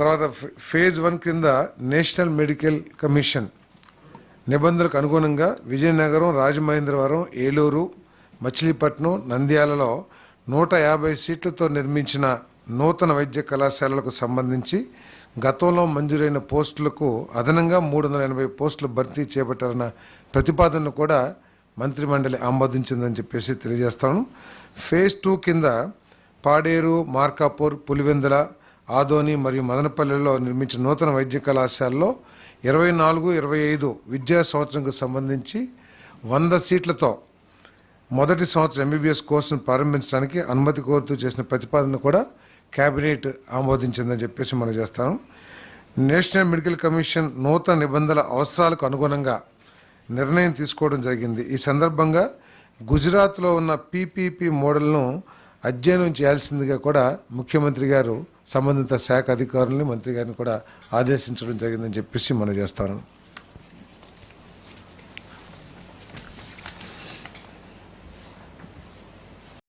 తర్వాత ఫేజ్ 1 కింద national medical commission నిబంధనలకు అనుగుణంగా విజయనగరం, రాజమహేంద్రవరం, ఏలూరు, మచిలీపట్నం, నంద్యాలలో 150 సీట్లతో నిర్మించిన నూతన వైద్య కళాశాలలకు సంబంధించి గతంలో మంజూరైన పోస్టులకు అదనంగా 380 పోస్టులు భర్తీ చేపట్టాలన్న ప్రతిపాదనను కూడా మంత్రిమండలి ఆమోదించిందని చెప్పేసి తెలియజేస్తాను. ఫేజ్ 2 కింద పాడేరు, మార్కాపూర్, పులివెందుల, ఆదోని మరియు మదనపల్లిలో నిర్మించిన నూతన వైద్య కళాశాలలో 24-25 విద్యా సంవత్సరంకు సంబంధించి 100 సీట్లతో మొదటి సంవత్సరం ఎంబీబీఎస్ కోర్సును ప్రారంభించడానికి అనుమతి కోరుతూ చేసిన ప్రతిపాదన కూడా కేబినెట్ ఆమోదించిందని చెప్పేసి మనం చేస్తాను. నేషనల్ మెడికల్ కమిషన్ నూతన నిబంధనల అవసరాలకు అనుగుణంగా నిర్ణయం తీసుకోవడం జరిగింది. ఈ సందర్భంగా గుజరాత్లో ఉన్న పీపీపీ మోడల్ను అధ్యయనం చేయాల్సిందిగా కూడా ముఖ్యమంత్రి గారు సంబంధిత శాఖ అధికారులని, మంత్రి గారిని కూడా ఆదేశించడం జరిగిందని చెప్పేసి మనం చేస్తాను.